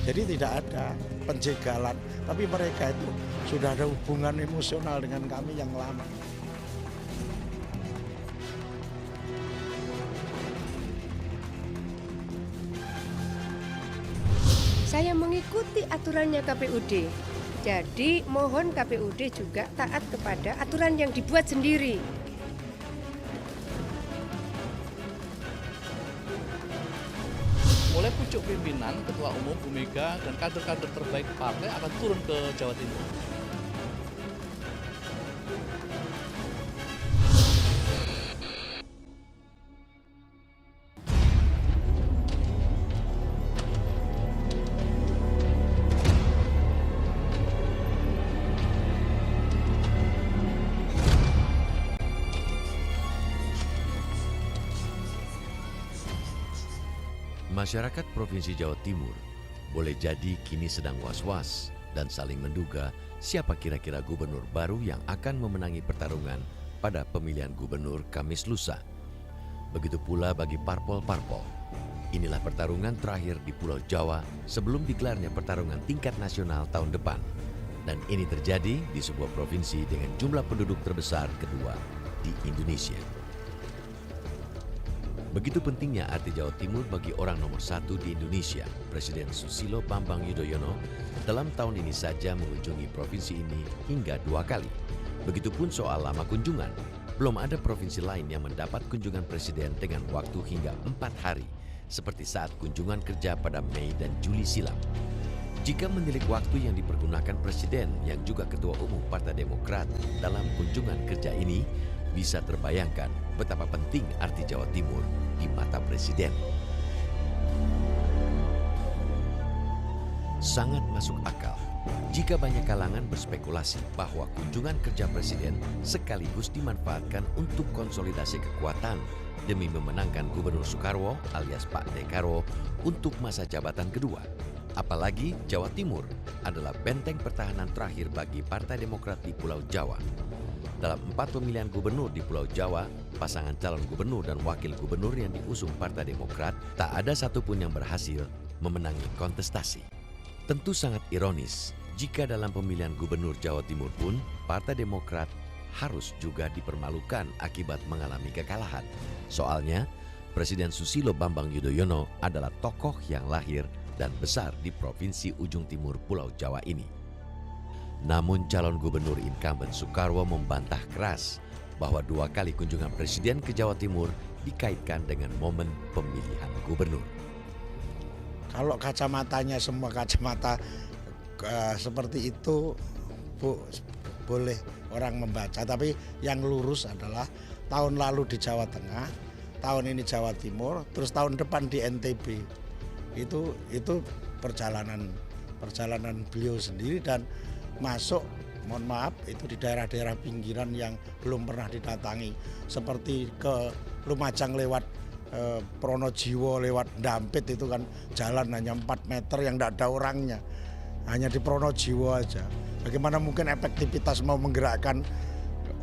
Jadi tidak ada penjegalan, tapi mereka itu sudah ada hubungan emosional dengan kami yang lama. Saya mengikuti aturannya KPUD. Jadi mohon KPUD juga taat kepada aturan yang dibuat sendiri. Mulai pucuk pimpinan, Ketua Umum Bu Mega dan kader-kader terbaik partai akan turun ke Jawa Timur. Masyarakat Provinsi Jawa Timur boleh jadi kini sedang was-was dan saling menduga siapa kira-kira gubernur baru yang akan memenangi pertarungan pada pemilihan gubernur Kamis lusa. Begitu pula bagi parpol-parpol. Inilah pertarungan terakhir di Pulau Jawa sebelum digelarnya pertarungan tingkat nasional tahun depan. Dan ini terjadi di sebuah provinsi dengan jumlah penduduk terbesar kedua di Indonesia. Begitu pentingnya arti Jawa Timur bagi orang nomor satu di Indonesia, Presiden Susilo Bambang Yudhoyono dalam tahun ini saja mengunjungi provinsi ini hingga 2 kali. Begitupun soal lama kunjungan, belum ada provinsi lain yang mendapat kunjungan Presiden dengan waktu hingga 4 hari, seperti saat kunjungan kerja pada Mei dan Juli silam. Jika menilik waktu yang dipergunakan Presiden yang juga Ketua Umum Partai Demokrat dalam kunjungan kerja ini, bisa terbayangkan betapa penting arti Jawa Timur di mata Presiden. Sangat masuk akal jika banyak kalangan berspekulasi bahwa kunjungan kerja Presiden sekaligus dimanfaatkan untuk konsolidasi kekuatan demi memenangkan Gubernur Soekarwo alias Pak Dekarwo untuk masa jabatan kedua. Apalagi Jawa Timur adalah benteng pertahanan terakhir bagi Partai Demokrat di Pulau Jawa. Dalam 4 pemilihan gubernur di Pulau Jawa, pasangan calon gubernur dan wakil gubernur yang diusung Partai Demokrat tak ada satupun yang berhasil memenangi kontestasi. Tentu sangat ironis jika dalam pemilihan gubernur Jawa Timur pun Partai Demokrat harus juga dipermalukan akibat mengalami kekalahan. Soalnya, Presiden Susilo Bambang Yudhoyono adalah tokoh yang lahir dan besar di Provinsi Ujung Timur Pulau Jawa ini. Namun calon gubernur incumbent Soekarwo membantah keras bahwa 2 kali kunjungan Presiden ke Jawa Timur dikaitkan dengan momen pemilihan gubernur. Kalau kacamatanya semua kacamata seperti itu, Bu, boleh orang membaca. Tapi yang lurus adalah tahun lalu di Jawa Tengah, tahun ini Jawa Timur, terus tahun depan di NTB. Itu perjalanan beliau sendiri dan masuk, mohon maaf, itu di daerah-daerah pinggiran yang belum pernah didatangi, seperti ke Lumajang lewat Pronojiwo, lewat Dampit, itu kan jalan hanya 4 meter yang tidak ada orangnya, hanya di Pronojiwo aja. Bagaimana mungkin efektivitas mau menggerakkan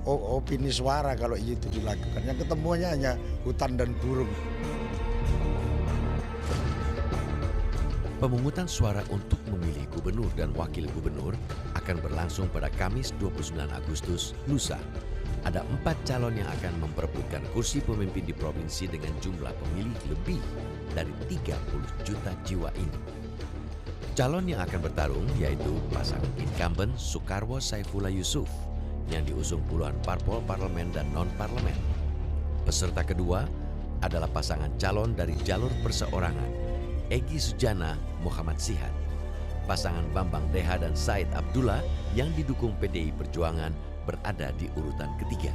opini suara kalau itu dilakukan? Yang ketemunya hanya hutan dan burung. Pemungutan suara untuk memilih gubernur dan wakil gubernur akan berlangsung pada Kamis 29 Agustus lusa. Ada 4 calon yang akan memperebutkan kursi pemimpin di provinsi dengan jumlah pemilih lebih dari 30 juta jiwa ini. Calon yang akan bertarung yaitu pasangan incumbent Soekarwo Saifullah Yusuf yang diusung puluhan parpol parlemen dan non-parlemen. Peserta kedua adalah pasangan calon dari jalur perseorangan, Egy Sujana Muhammad Sihat, pasangan Bambang Deha dan Said Abdullah yang didukung PDI Perjuangan berada di urutan ketiga.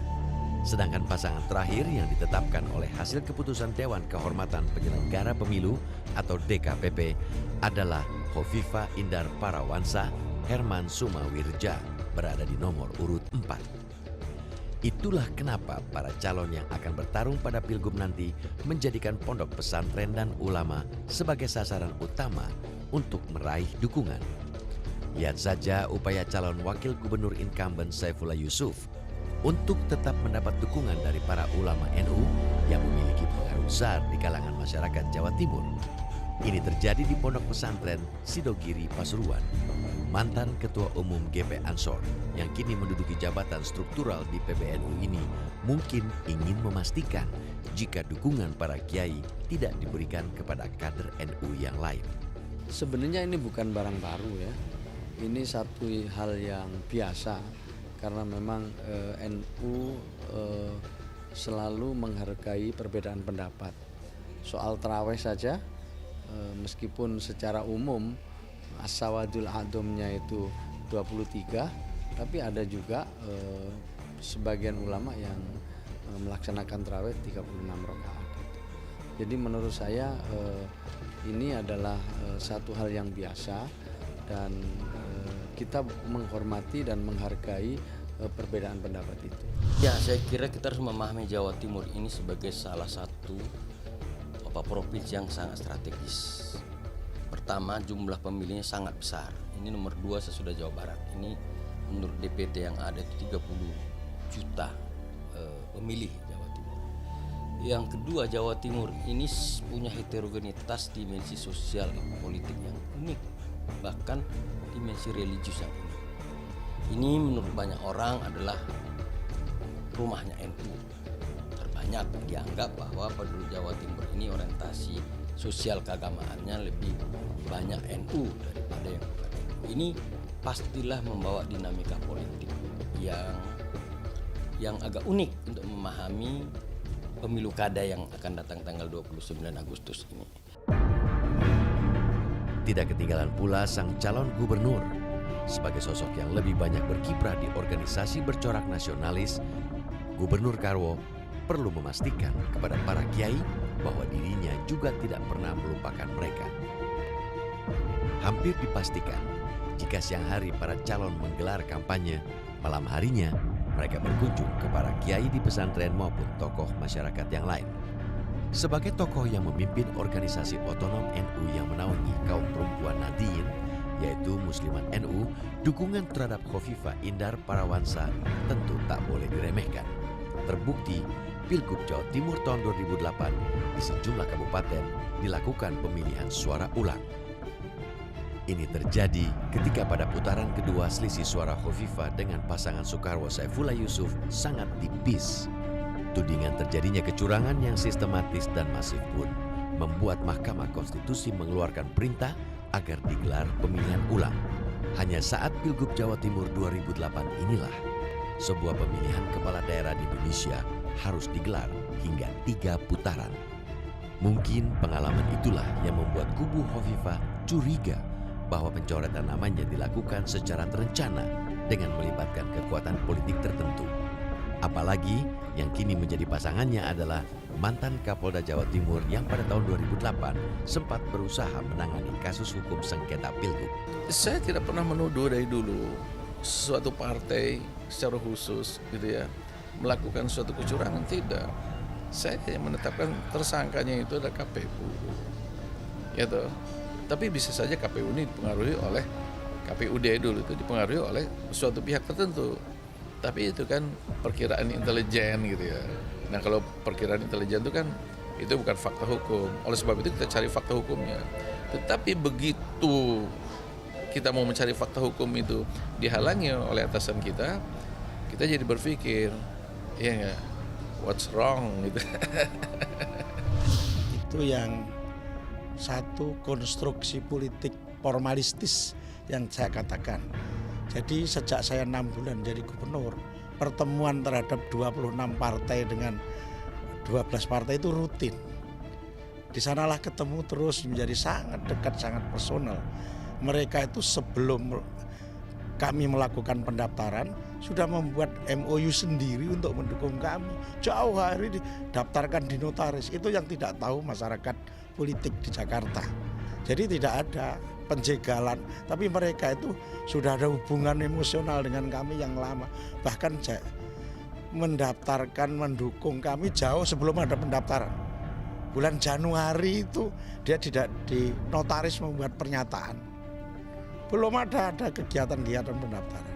Sedangkan pasangan terakhir yang ditetapkan oleh hasil keputusan Dewan Kehormatan Penyelenggara Pemilu atau DKPP adalah Hovifah Indar Parawansa Herman Sumawirja berada di nomor urut 4. Itulah kenapa para calon yang akan bertarung pada Pilgub nanti menjadikan pondok pesantren dan ulama sebagai sasaran utama untuk meraih dukungan. Lihat saja upaya calon wakil gubernur incumbent Saifullah Yusuf untuk tetap mendapat dukungan dari para ulama NU yang memiliki pengaruh besar di kalangan masyarakat Jawa Timur. Ini terjadi di pondok pesantren Sidogiri Pasuruan. Mantan Ketua Umum GP Ansor yang kini menduduki jabatan struktural di PBNU ini mungkin ingin memastikan jika dukungan para kiai tidak diberikan kepada kader NU yang lain. Sebenarnya ini bukan barang baru ya. Ini satu hal yang biasa karena memang NU selalu menghargai perbedaan pendapat. Soal tarawih saja meskipun secara umum as-sawadul adhamnya itu 23, tapi ada juga sebagian ulama yang melaksanakan tarawih 36 rakaat. Jadi menurut saya ini adalah satu hal yang biasa dan kita menghormati dan menghargai perbedaan pendapat itu. Ya, saya kira kita harus memahami Jawa Timur ini sebagai salah satu provinsi yang sangat strategis. Pertama, jumlah pemilihnya sangat besar. Ini nomor 2 sesudah Jawa Barat. Ini menurut DPT yang ada itu 30 juta pemilih Jawa Timur. Yang kedua, Jawa Timur ini punya heterogenitas dimensi sosial politik yang unik, bahkan dimensi religius yang unik. Ini menurut banyak orang adalah rumahnya NU. Terbanyak dianggap bahwa penduduk Jawa Timur ini orientasi sosial keagamaannya lebih banyak NU daripada yang bukan NU. Ini pastilah membawa dinamika politik yang agak unik untuk memahami pemilu kada yang akan datang tanggal 29 Agustus ini. Tidak ketinggalan pula sang calon gubernur. Sebagai sosok yang lebih banyak berkiprah di organisasi bercorak nasionalis, Gubernur Karwo perlu memastikan kepada para kiai bahwa dirinya juga tidak pernah melupakan mereka. Hampir dipastikan, jika siang hari para calon menggelar kampanye, malam harinya mereka berkunjung ke para kiai di pesantren maupun tokoh masyarakat yang lain. Sebagai tokoh yang memimpin organisasi otonom NU yang menaungi kaum perempuan Nahdien, yaitu Muslimat NU, dukungan terhadap Khofifah Indar Parawansa tentu tak boleh diremehkan. Terbukti, Pilgub Jawa Timur tahun 2008 di sejumlah kabupaten dilakukan pemilihan suara ulang. Ini terjadi ketika pada putaran kedua selisih suara Khofifah dengan pasangan Soekarwo Saifullah Yusuf sangat tipis. Tudingan terjadinya kecurangan yang sistematis dan masif pun membuat Mahkamah Konstitusi mengeluarkan perintah agar digelar pemilihan ulang. Hanya saat Pilgub Jawa Timur 2008 inilah sebuah pemilihan kepala daerah di Indonesia harus digelar hingga 3 putaran. Mungkin pengalaman itulah yang membuat kubu Khofifah curiga bahwa pencoretan namanya dilakukan secara terencana dengan melibatkan kekuatan politik tertentu. Apalagi yang kini menjadi pasangannya adalah mantan Kapolda Jawa Timur yang pada tahun 2008 sempat berusaha menangani kasus hukum sengketa Pilgub. Saya tidak pernah menuduh dari dulu suatu partai secara khusus gitu ya melakukan suatu kecurangan, tidak. Saya menetapkan tersangkanya itu adalah KPU, gitu. Tapi bisa saja KPU ini dipengaruhi oleh KPUD dulu itu dipengaruhi oleh suatu pihak tertentu. Tapi itu kan perkiraan intelijen gitu ya. Nah kalau perkiraan intelijen itu kan itu bukan fakta hukum. Oleh sebab itu kita cari fakta hukumnya. Tetapi begitu kita mau mencari fakta hukum itu dihalangi oleh atasan kita jadi berpikir, ya nggak, what's wrong gitu. Itu yang satu konstruksi politik formalistis yang saya katakan. Jadi sejak saya 6 bulan jadi gubernur, pertemuan terhadap 26 partai dengan 12 partai itu rutin. Di sanalah ketemu terus menjadi sangat dekat, sangat personal. Mereka itu sebelum kami melakukan pendaftaran sudah membuat MOU sendiri untuk mendukung kami. Jauh hari didaftarkan di notaris. Itu yang tidak tahu masyarakat politik di Jakarta. Jadi tidak ada penjegalan, tapi mereka itu sudah ada hubungan emosional dengan kami yang lama. Bahkan mendaftarkan, mendukung kami jauh sebelum ada pendaftaran. Bulan Januari itu dia tidak di notaris membuat pernyataan. Belum ada kegiatan-kegiatan pendaftaran.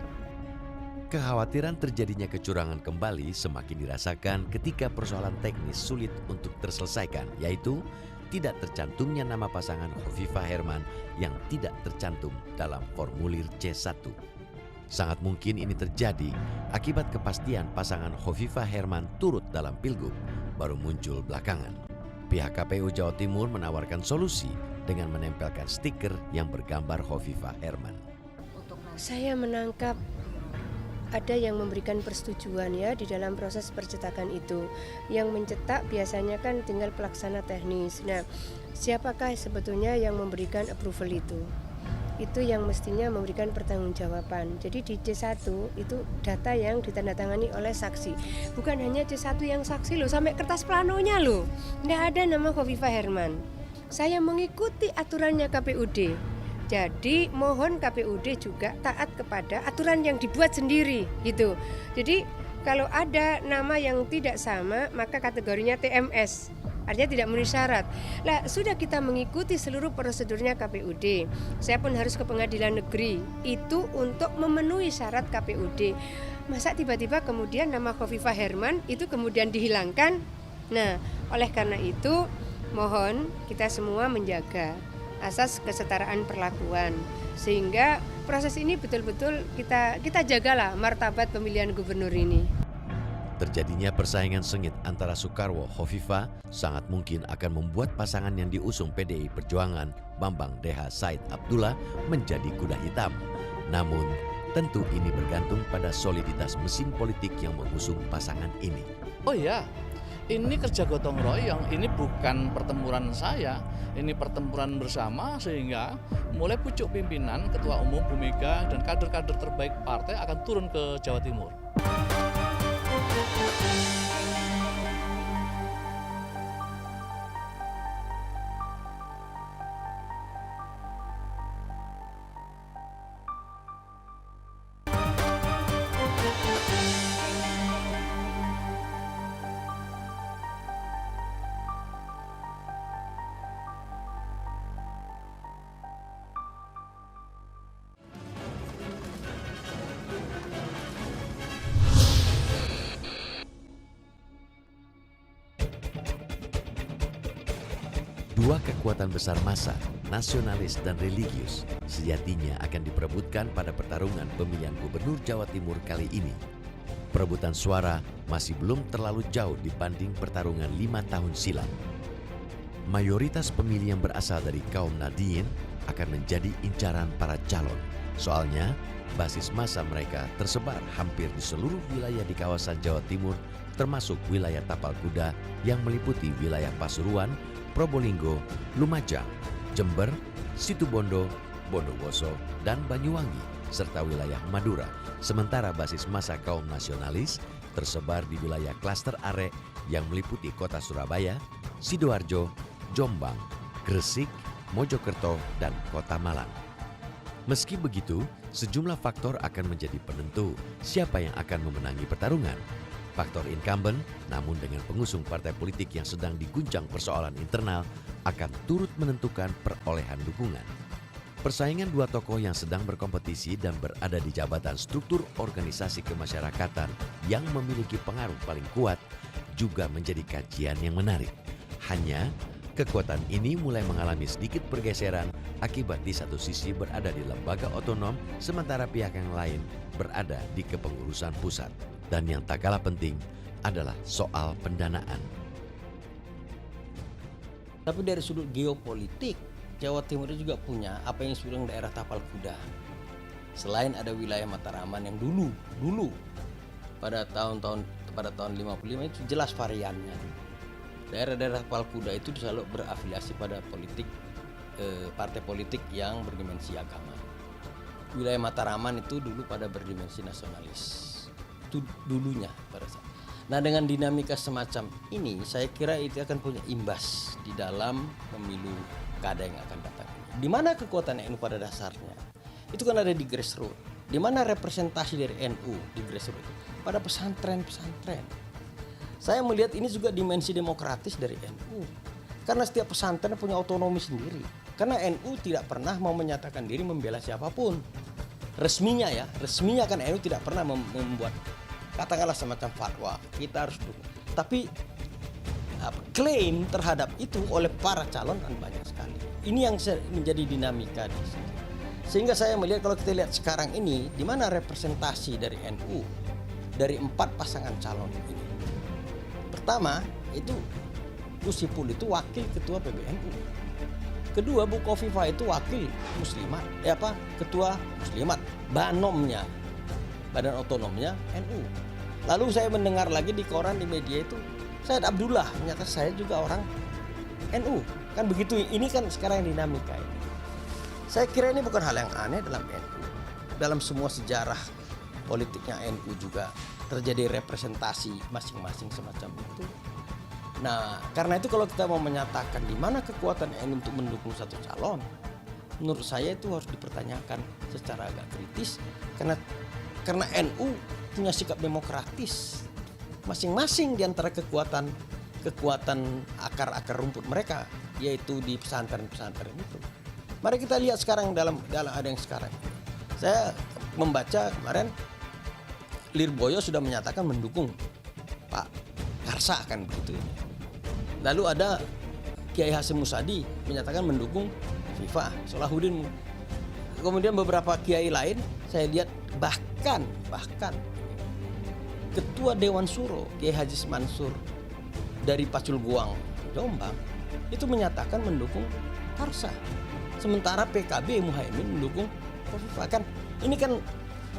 Kekhawatiran terjadinya kecurangan kembali semakin dirasakan ketika persoalan teknis sulit untuk terselesaikan, yaitu tidak tercantumnya nama pasangan Khofifah Herman yang tidak tercantum dalam formulir C1. Sangat mungkin ini terjadi akibat kepastian pasangan Khofifah Herman turut dalam pilgub baru muncul belakangan. Pihak KPU Jawa Timur menawarkan solusi dengan menempelkan stiker yang bergambar Khofifah Herman. Saya menangkap ada yang memberikan persetujuan ya di dalam proses percetakan itu. Yang mencetak biasanya kan tinggal pelaksana teknis. Nah, siapakah sebetulnya yang memberikan approval itu? Itu yang mestinya memberikan pertanggungjawaban. Jadi di C1 itu data yang ditandatangani oleh saksi. Bukan hanya C1 yang saksi loh, sampai kertas planonya loh. Nggak ada nama Khofifah Herman. Saya mengikuti aturannya KPUD. Jadi mohon KPUD juga taat kepada aturan yang dibuat sendiri gitu. Jadi kalau ada nama yang tidak sama maka kategorinya TMS. Artinya tidak memenuhi syarat. Lah sudah kita mengikuti seluruh prosedurnya KPUD. Saya pun harus ke pengadilan negeri. Itu untuk memenuhi syarat KPUD. Masa tiba-tiba kemudian nama Khofifah Herman itu kemudian dihilangkan? Nah, oleh karena itu mohon kita semua menjaga asas kesetaraan perlakuan sehingga proses ini betul-betul kita jagalah martabat pemilihan gubernur ini. Terjadinya persaingan sengit antara Soekarwo Khofifah sangat mungkin akan membuat pasangan yang diusung PDI Perjuangan Bambang DH Said Abdullah menjadi kuda hitam. Namun tentu ini bergantung pada soliditas mesin politik yang mengusung pasangan ini. Oh ya, ini kerja gotong royong, ini bukan pertempuran saya, ini pertempuran bersama sehingga mulai pucuk pimpinan, Ketua Umum Bu Mega dan kader-kader terbaik partai akan turun ke Jawa Timur. Dua kekuatan besar massa, nasionalis dan religius, sejatinya akan diperebutkan pada pertarungan pemilihan gubernur Jawa Timur kali ini. Perebutan suara masih belum terlalu jauh dibanding pertarungan 5 tahun silam. Mayoritas pemilih yang berasal dari kaum Nahdien akan menjadi incaran para calon. Soalnya, basis massa mereka tersebar hampir di seluruh wilayah di kawasan Jawa Timur, termasuk wilayah Tapal Kuda yang meliputi wilayah Pasuruan, Probolinggo, Lumajang, Jember, Situbondo, Bondowoso, dan Banyuwangi, serta wilayah Madura. Sementara basis massa kaum nasionalis tersebar di wilayah klaster Arek yang meliputi kota Surabaya, Sidoarjo, Jombang, Gresik, Mojokerto, dan kota Malang. Meski begitu, sejumlah faktor akan menjadi penentu siapa yang akan memenangi pertarungan. Faktor incumbent, namun dengan pengusung partai politik yang sedang diguncang persoalan internal, akan turut menentukan perolehan dukungan. Persaingan dua tokoh yang sedang berkompetisi dan berada di jabatan struktur organisasi kemasyarakatan yang memiliki pengaruh paling kuat juga menjadi kajian yang menarik. Hanya, kekuatan ini mulai mengalami sedikit pergeseran akibat di satu sisi berada di lembaga otonom, sementara pihak yang lain berada di kepengurusan pusat. Dan yang tak kalah penting adalah soal pendanaan. Tapi dari sudut geopolitik, Jawa Timur juga punya apa yang disebut daerah Tapal Kuda. Selain ada wilayah Mataraman yang dulu pada tahun 55 itu jelas variannya. Daerah-daerah Tapal Kuda itu selalu berafiliasi pada partai politik yang berdimensi agama. Wilayah Mataraman itu dulu pada berdimensi nasionalis. Itu dulunya pada saat. Nah, dengan dinamika semacam ini saya kira itu akan punya imbas di dalam pemilu kada yang akan datang. Di mana kekuatan NU pada dasarnya itu kan ada di grassroots. Di mana representasi dari NU di grassroots itu? Pada pesantren-pesantren. Saya melihat ini juga dimensi demokratis dari NU. Karena setiap pesantren punya otonomi sendiri. Karena NU tidak pernah mau menyatakan diri membela siapapun. Resminya kan NU tidak pernah membuat katakanlah semacam fatwa, kita harus dukung. Tapi klaim terhadap itu oleh para calon kan banyak sekali. Ini yang menjadi dinamika di sini. Sehingga saya melihat kalau kita lihat sekarang ini, di mana representasi dari NU dari 4 pasangan calon ini. Pertama, itu Gus Ipul itu wakil ketua PBNU. Kedua, Bu Khofifah itu wakil muslimat, ketua muslimat, banomnya, badan otonomnya NU. Lalu saya mendengar lagi di koran, di media itu, Said Abdullah menyatakan saya juga orang NU. Kan begitu, ini kan sekarang dinamika ini. Saya kira ini bukan hal yang aneh dalam NU. Dalam semua sejarah politiknya NU juga terjadi representasi masing-masing semacam itu. Nah, karena itu kalau kita mau menyatakan di mana kekuatan NU untuk mendukung satu calon, menurut saya itu harus dipertanyakan secara agak kritis karena NU punya sikap demokratis masing-masing di antara kekuatan akar-akar rumput mereka, yaitu di pesantren-pesantren itu. Mari kita lihat sekarang dalam ada yang sekarang. Saya membaca kemarin Lirboyo sudah menyatakan mendukung Pak Karsa kan begitu. Lalu ada Kiai Hasyim Musadi menyatakan mendukung Viva Salahuddin. Kemudian beberapa kiai lain saya lihat bahkan Ketua Dewan Suro Kiai Haji Mansur dari Pacul Guang Jombang itu menyatakan mendukung Karsa. Sementara PKB Muhaimin mendukung Khofifah. Kan ini kan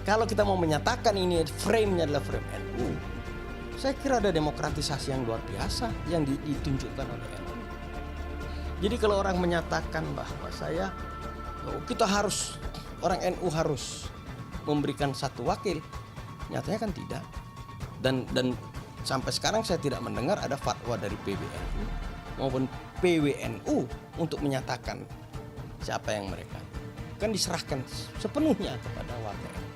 kalau kita mau menyatakan ini frame-nya adalah frame NU, saya kira ada demokratisasi yang luar biasa yang ditunjukkan oleh NU. Jadi kalau orang menyatakan bahwa orang NU harus memberikan satu wakil, nyatanya kan tidak. Dan sampai sekarang saya tidak mendengar ada fatwa dari PBNU maupun PWNU untuk menyatakan siapa yang mereka. Kan diserahkan sepenuhnya kepada warga NU.